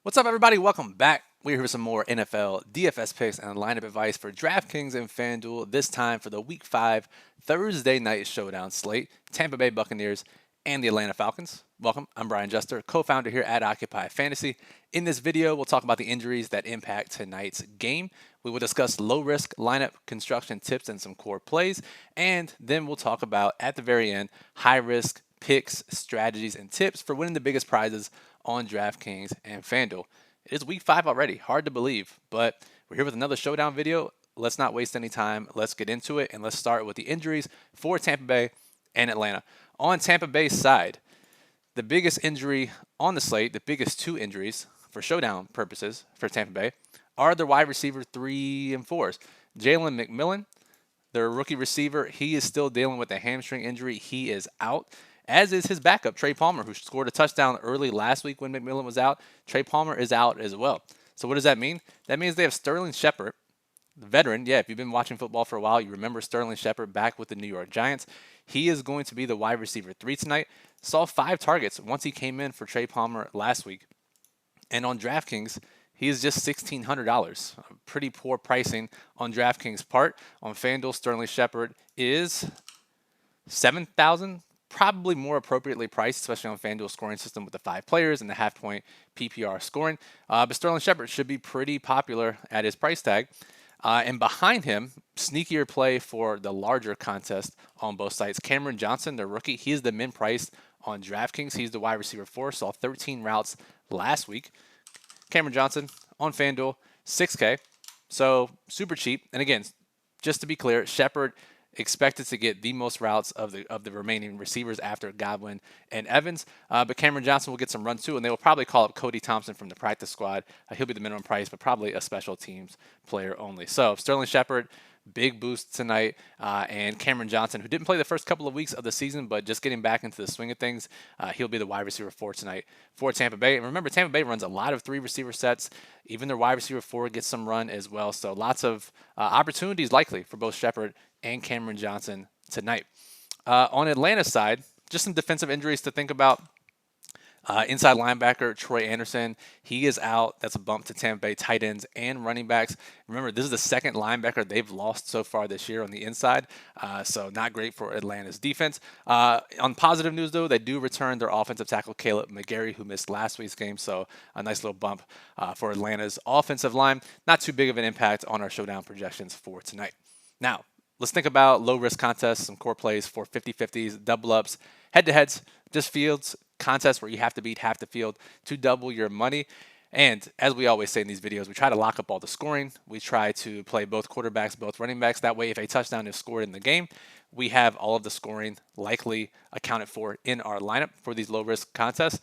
What's up, everybody? Welcome back. We're here with some more NFL DFS picks and lineup advice for DraftKings and FanDuel. This time for the Week 5 Thursday Night Showdown slate, Tampa Bay Buccaneers and the Atlanta Falcons. Welcome. I'm Brian Jester, co-founder here at Occupy Fantasy. In this video, we'll talk about the injuries that impact tonight's game. We will discuss low-risk lineup construction tips and some core plays, and then we'll talk about, at the very end, high-risk picks, strategies, and tips for winning the biggest prizes on DraftKings and FanDuel. It is week 5 already. Hard to believe, but we're here with another showdown video. Let's not waste any time. Let's get into it, and let's start with the injuries for Tampa Bay and Atlanta. On Tampa Bay's side, the biggest injury on the slate, the biggest two injuries for showdown purposes for Tampa Bay, are the wide receiver 3 and 4s. Jalen McMillan, their rookie receiver, he is still dealing with a hamstring injury. He is out, as is his backup, Trey Palmer, who scored a touchdown early last week when McMillan was out. Trey Palmer is out as well. So what does that mean? That means they have Sterling Shepard, the veteran. Yeah, if you've been watching football for a while, you remember Sterling Shepard back with the New York Giants. He is going to be the wide receiver 3 tonight. Saw 5 targets once he came in for Trey Palmer last week. And on DraftKings, he is just $1,600. Pretty poor pricing on DraftKings' part. On FanDuel, Sterling Shepard is $7,000. Probably more appropriately priced, especially on FanDuel scoring system with the 5 players and the half-point PPR scoring. But Sterling Shepard should be pretty popular at his price tag. And behind him, sneakier play for the larger contest on both sites. Cameron Johnson, the rookie, he is the min priced on DraftKings. He's the wide receiver 4, saw 13 routes last week. Cameron Johnson on FanDuel, 6K. So super cheap. And again, just to be clear, Shepard expected to get the most routes of the remaining receivers after Godwin and Evans. But Cameron Johnson will get some runs too, and they will probably call up Cody Thompson from the practice squad. He'll be the minimum price, but probably a special teams player only. So Sterling Shepard, big boost tonight, and Cameron Johnson, who didn't play the first couple of weeks of the season, but just getting back into the swing of things, he'll be the wide receiver 4 tonight for Tampa Bay. And remember, Tampa Bay runs a lot of 3 receiver sets. Even their wide receiver 4 gets some run as well. So lots of opportunities likely for both Shepard and Cameron Johnson tonight. On Atlanta's side, just some defensive injuries to think about. Inside linebacker Troy Anderson, he is out. That's a bump to Tampa Bay tight ends and running backs. Remember, this is the second linebacker they've lost so far this year on the inside, so not great for Atlanta's defense. On positive news, though, they do return their offensive tackle Caleb McGarry, who missed last week's game, so a nice little bump for Atlanta's offensive line. Not too big of an impact on our showdown projections for tonight. Now, let's think about low-risk contests, some core plays for 50-50s, double-ups, head-to-heads, just fields, contests where you have to beat half the field to double your money. And as we always say in these videos, we try to lock up all the scoring. We try to play both quarterbacks, both running backs. That way, if a touchdown is scored in the game, we have all of the scoring likely accounted for in our lineup for these low-risk contests.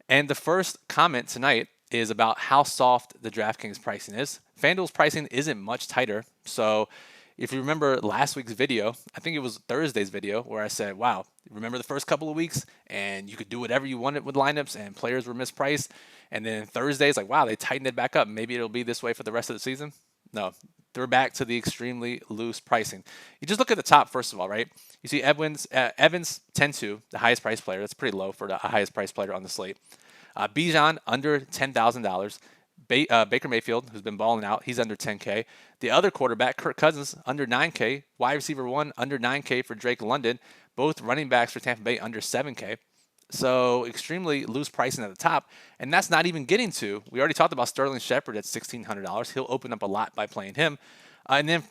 And the first comment tonight is about how soft the DraftKings pricing is. FanDuel's pricing isn't much tighter, so if you remember last week's video, I think it was Thursday's video, where I said, wow, remember the first couple of weeks and you could do whatever you wanted with lineups and players were mispriced. And then Thursday, it's like, wow, they tightened it back up. Maybe it'll be this way for the rest of the season. No, they're back to the extremely loose pricing. You just look at the top, first of all, right? You see Evans 10-2, the highest price player. That's pretty low for the highest price player on the slate. Bijan under $10,000. Baker Mayfield, who's been balling out, he's under 10K. The other quarterback, Kirk Cousins, under 9K. Wide receiver 1, under 9K for Drake London. Both running backs for Tampa Bay, under 7K. So extremely loose pricing at the top. And that's not even getting to, we already talked about Sterling Shepard at $1,600. He'll open up a lot by playing him. And then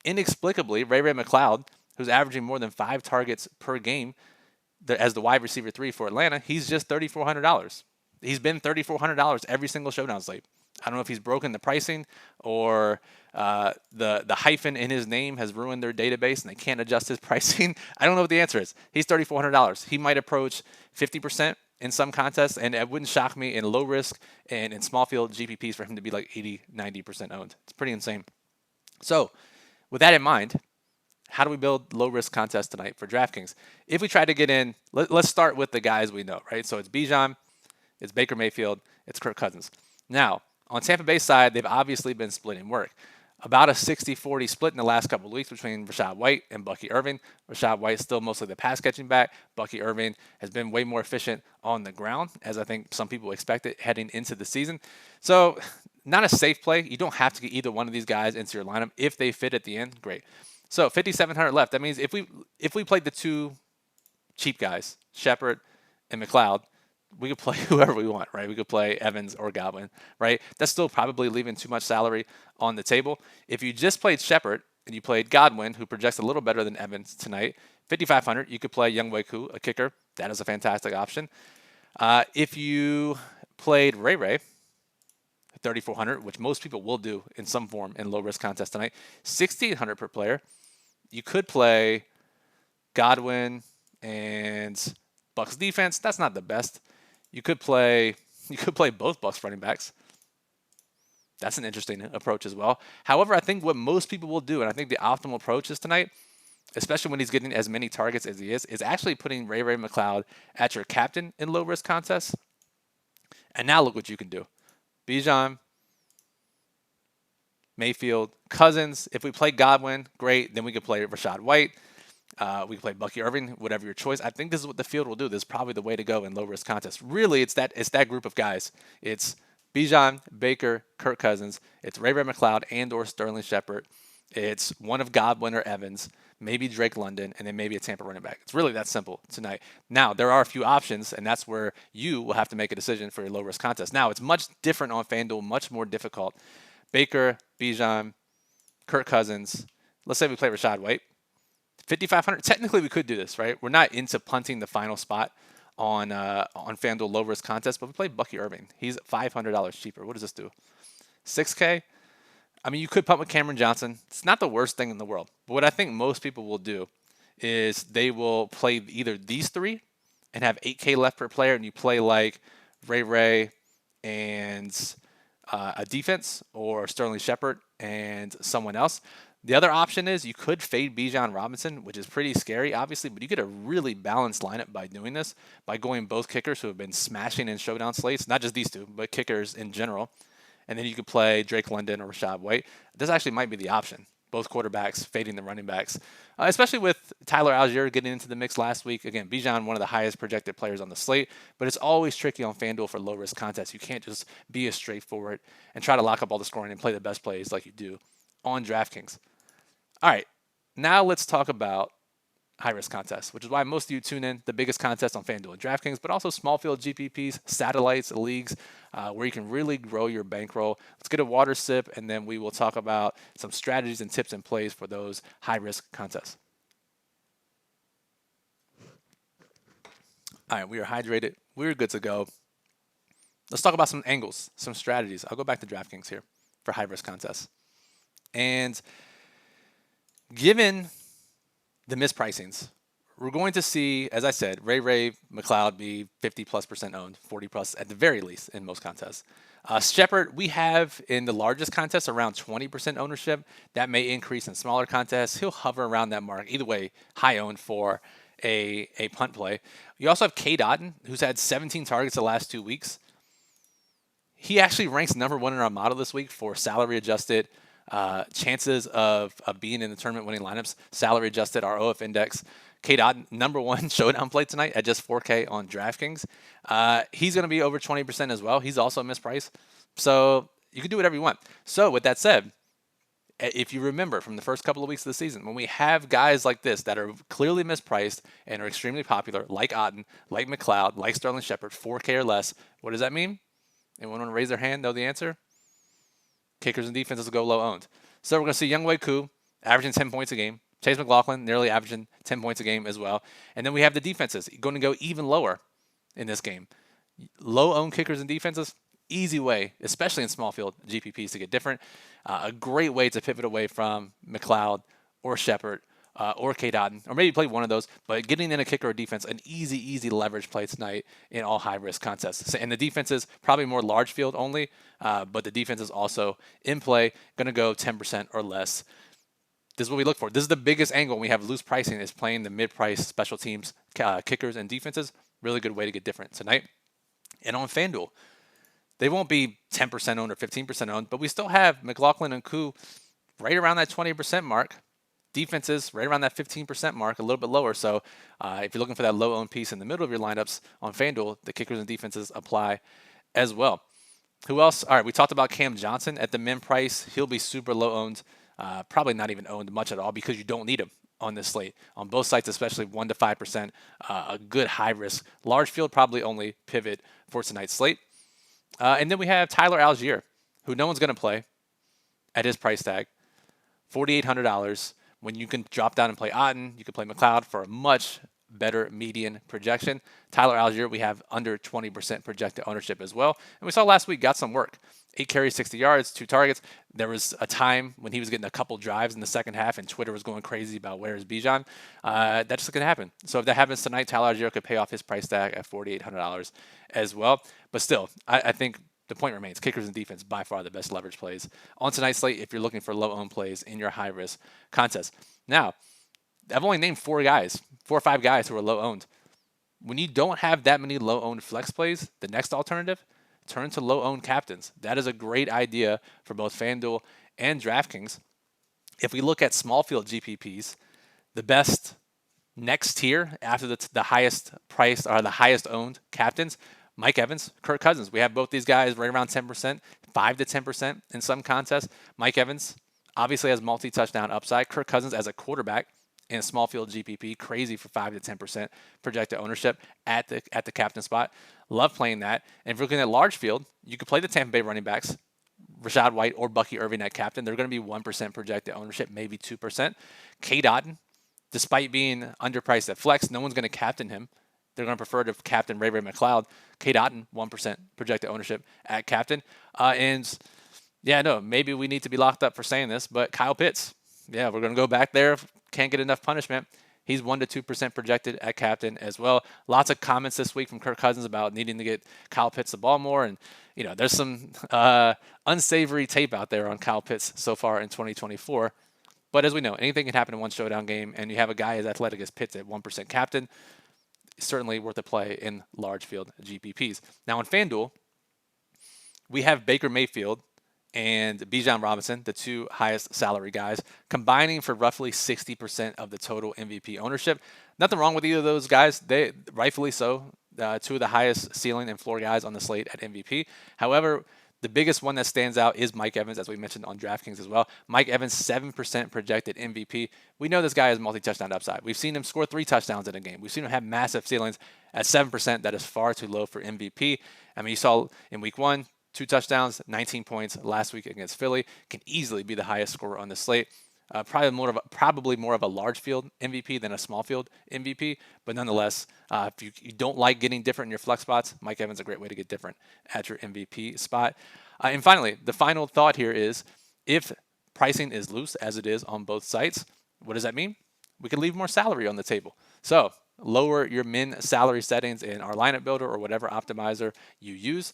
inexplicably, Ray McCloud, who's averaging more than 5 targets per game as the wide receiver 3 for Atlanta, he's just $3,400. He's been $3,400 every single showdown slate. I don't know if he's broken the pricing or the hyphen in his name has ruined their database and they can't adjust his pricing. I don't know what the answer is. He's $3,400. He might approach 50% in some contests, and it wouldn't shock me in low risk and in small field GPPs for him to be like 80, 90% owned. It's pretty insane. So with that in mind, how do we build low risk contests tonight for DraftKings? If we try to get in, let's start with the guys we know, right? So it's Bijan, it's Baker Mayfield, it's Kirk Cousins. Now, on Tampa Bay's side, they've obviously been splitting work. About a 60-40 split in the last couple of weeks between Rachaad White and Bucky Irving. Rachaad White still mostly the pass catching back. Bucky Irving has been way more efficient on the ground, as I think some people expected heading into the season. So not a safe play. You don't have to get either one of these guys into your lineup. If they fit at the end, great. So 5,700 left. That means if we played the two cheap guys, Shepard and McLeod, we could play whoever we want, right? We could play Evans or Godwin, right? That's still probably leaving too much salary on the table. If you just played Shepard and you played Godwin, who projects a little better than Evans tonight, 5,500, you could play Younghoe Koo, a kicker. That is a fantastic option. If you played Ray, 3,400, which most people will do in some form in low-risk contest tonight, 6,800 per player. You could play Godwin and Bucks defense. That's not the best. You could play both Bucks running backs. That's an interesting approach as well. However, I think what most people will do, and I think the optimal approach is tonight, especially when he's getting as many targets as he is actually putting Ray McLeod at your captain in low-risk contests. And now look what you can do. Bijan, Mayfield, Cousins. If we play Godwin, great. Then we could play Rachaad White. We can play Bucky Irving, whatever your choice. I think this is what the field will do. This is probably the way to go in low-risk contests. Really, it's that group of guys. It's Bijan, Baker, Kirk Cousins. It's Ray McLeod and or Sterling Shepard. It's one of Godwin or Evans, maybe Drake London, and then maybe a Tampa running back. It's really that simple tonight. Now, there are a few options, and that's where you will have to make a decision for your low-risk contest. Now, it's much different on FanDuel, much more difficult. Baker, Bijan, Kirk Cousins. Let's say we play Rachaad White. 5,500. Technically, we could do this, right? We're not into punting the final spot on FanDuel low-risk contest, but we play Bucky Irving. He's $500 cheaper. What does this do? 6K? I mean, you could punt with Cameron Johnson. It's not the worst thing in the world. But what I think most people will do is they will play either these three and have 8K left per player, and you play like Ray and a defense, or Sterling Shepard and someone else. The other option is you could fade Bijan Robinson, which is pretty scary, obviously, but you get a really balanced lineup by doing this, by going both kickers who have been smashing in showdown slates, not just these two, but kickers in general. And then you could play Drake London or Rachaad White. This actually might be the option. Both quarterbacks fading the running backs, especially with Tyler Algier getting into the mix last week. Again, Bijan, one of the highest projected players on the slate, but it's always tricky on FanDuel for low-risk contests. You can't just be as straightforward and try to lock up all the scoring and play the best plays like you do on DraftKings. All right, now let's talk about high-risk contests, which is why most of you tune in. The biggest contest on FanDuel and DraftKings, but also small field GPPs, satellites, leagues, where you can really grow your bankroll. Let's get a water sip, and then we will talk about some strategies and tips and plays for those high-risk contests. All right, we are hydrated. We're good to go. Let's talk about some angles, some strategies. I'll go back to DraftKings here for high-risk contests. And given the mispricings, we're going to see, as I said, Ray McLeod be 50+% owned, 40+ at the very least in most contests. Shepard, we have in the largest contests around 20% ownership. That may increase in smaller contests. He'll hover around that mark. Either way, high owned for a punt play. You also have Cade Otton, who's had 17 targets the last 2 weeks. He actually ranks number one in our model this week for salary adjusted chances of being in the tournament winning lineups, salary adjusted, our OF index. Cade Otton, number one showdown play tonight at just 4K on DraftKings. He's going to be over 20% as well. He's also mispriced. So you can do whatever you want. So with that said, if you remember from the first couple of weeks of the season, when we have guys like this that are clearly mispriced and are extremely popular, like Otton, like McLeod, like Sterling Shepard, 4K or less, what does that mean? Anyone want to raise their hand, know the answer? Kickers and defenses will go low owned. So we're going to see Younghoe Koo averaging 10 points a game. Chase McLaughlin nearly averaging 10 points a game as well. And then we have the defenses going to go even lower in this game. Low owned kickers and defenses, easy way, especially in small field GPPs, to get different. A great way to pivot away from McLeod or Shepard or Cade Otton, or maybe play one of those, but getting in a kicker or defense, an easy leverage play tonight in all high-risk contests. And the defense is probably more large field only, but the defense is also in play, going to go 10% or less. This is what we look for. This is the biggest angle when we have loose pricing, is playing the mid-price special teams, kickers and defenses. Really good way to get different tonight. And on FanDuel, they won't be 10% owned or 15% owned, but we still have McLaughlin and Koo right around that 20% mark. Defenses right around that 15% mark, a little bit lower. So if you're looking for that low owned piece in the middle of your lineups on FanDuel, the kickers and defenses apply as well. Who else? All right, we talked about Cam Johnson at the min price. He'll be super low owned, probably not even owned much at all because you don't need him on this slate. On both sites, especially 1 to 5%, a good high risk. Large field, probably only pivot for tonight's slate. And then we have Tyler Algier, who no one's going to play at his price tag, $4,800. When you can drop down and play Otten, you can play McLeod for a much better median projection. Tyler Algier, we have under 20% projected ownership as well. And we saw last week, got some work. 8 carries, 60 yards, 2 targets. There was a time when he was getting a couple drives in the second half and Twitter was going crazy about where is Bijan. That's just going to happen. So if that happens tonight, Tyler Algier could pay off his price tag at $4,800 as well. But still, I think the point remains, kickers and defense, by far the best leverage plays on tonight's slate if you're looking for low-owned plays in your high-risk contest. Now, I've only named 4 or 5 guys who are low-owned. When you don't have that many low-owned flex plays, the next alternative, turn to low-owned captains. That is a great idea for both FanDuel and DraftKings. If we look at small field GPPs, the best next tier after the highest priced or the highest owned captains, Mike Evans, Kirk Cousins. We have both these guys right around 10%, 5 to 10% in some contests. Mike Evans obviously has multi-touchdown upside. Kirk Cousins as a quarterback in a small field GPP, crazy for 5 to 10% projected ownership at the captain spot. Love playing that. And if you're looking at large field, you could play the Tampa Bay running backs, Rashad White or Bucky Irving at captain. They're going to be 1% projected ownership, maybe 2%. Cade Otton, despite being underpriced at flex, no one's going to captain him. They're going to prefer to captain Ray McLeod. Cade Otton, 1% projected ownership at captain. Maybe we need to be locked up for saying this, but Kyle Pitts, we're going to go back there. Can't get enough punishment. He's 1 to 2% projected at captain as well. Lots of comments this week from Kirk Cousins about needing to get Kyle Pitts the ball more. And, there's some unsavory tape out there on Kyle Pitts so far in 2024. But as we know, anything can happen in one showdown game, and you have a guy as athletic as Pitts at 1% captain. Certainly worth a play in large field GPPs. Now on FanDuel, we have Baker Mayfield and Bijan Robinson, the 2 highest salary guys, combining for roughly 60% of the total MVP ownership. Nothing wrong with either of those guys. They rightfully so, 2 of the highest ceiling and floor guys on the slate at MVP. However, the biggest one that stands out is Mike Evans, as we mentioned on DraftKings as well. Mike Evans, 7% projected MVP. We know this guy has multi-touchdown upside. We've seen him score 3 touchdowns in a game. We've seen him have massive ceilings. At 7%, that is far too low for MVP. I mean, you saw in week 1, 2 touchdowns, 19 points last week against Philly. Can easily be the highest scorer on the slate. Probably more of a large field MVP than a small field MVP, but nonetheless, if you don't like getting different in your flex spots, Mike Evans is a great way to get different at your MVP spot. And finally, the final thought here is, if pricing is loose as it is on both sites, what does that mean? We can leave more salary on the table. So lower your min salary settings in our lineup builder or whatever optimizer you use.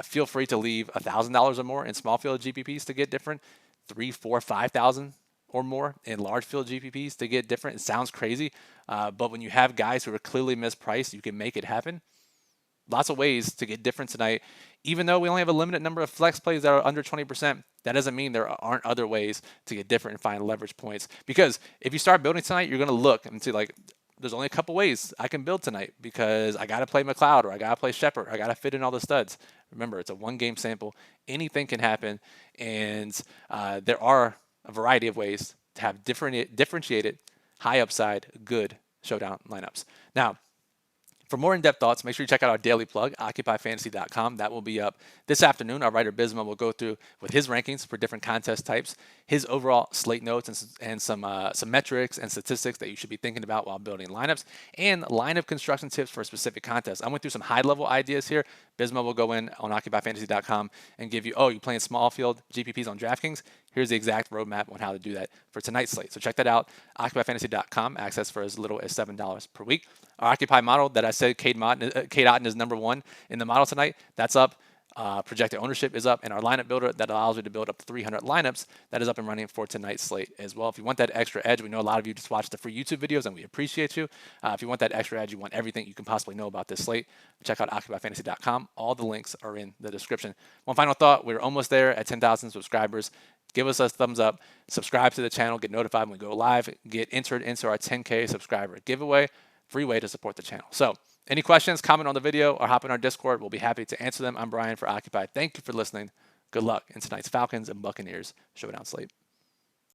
Feel free to leave $1,000 or more in small field GPPs to get different, 3, 4, 5,000 or more in large field GPPs to get different. It sounds crazy, but when you have guys who are clearly mispriced, you can make it happen. Lots of ways to get different tonight. Even though we only have a limited number of flex plays that are under 20%, that doesn't mean there aren't other ways to get different and find leverage points. Because if you start building tonight, you're going to look and see, there's only a couple ways I can build tonight because I got to play McLeod or I got to play Shepard. I got to fit in all the studs. Remember, it's a 1-game sample. Anything can happen, and there are a variety of ways to have differentiated, high upside, good showdown lineups. Now, for more in-depth thoughts, make sure you check out our daily plug, occupyfantasy.com. That will be up this afternoon. Our writer Bisma will go through with his rankings for different contest types, his overall slate notes, and some metrics and statistics that you should be thinking about while building lineups, and lineup construction tips for a specific contest. I went through some high-level ideas here. Bisma will go in on occupyfantasy.com and give you, you're playing small field GPPs on DraftKings. Here's the exact roadmap on how to do that for tonight's slate. So check that out, occupyfantasy.com, access for as little as $7 per week. Our Occupy model that I said Cade Otton is number 1 in the model tonight, that's up. Projected ownership is up, and our lineup builder that allows you to build up to 300 lineups, that is up and running for tonight's slate as well. If you want that extra edge, we know a lot of you just watch the free YouTube videos, and we appreciate you. If you want that extra edge, you want everything you can possibly know about this slate, check out occupyfantasy.com. All the links are in the description. One final thought, we're almost there at 10,000 subscribers. give us a thumbs up, subscribe to the channel, get notified when we go live, get entered into our 10K subscriber giveaway. Free way to support the channel. So any questions, comment on the video, or hop in our Discord. We'll be happy to answer them. I'm Brian for Occupied. Thank you for listening. Good luck in tonight's Falcons and Buccaneers Showdown slate.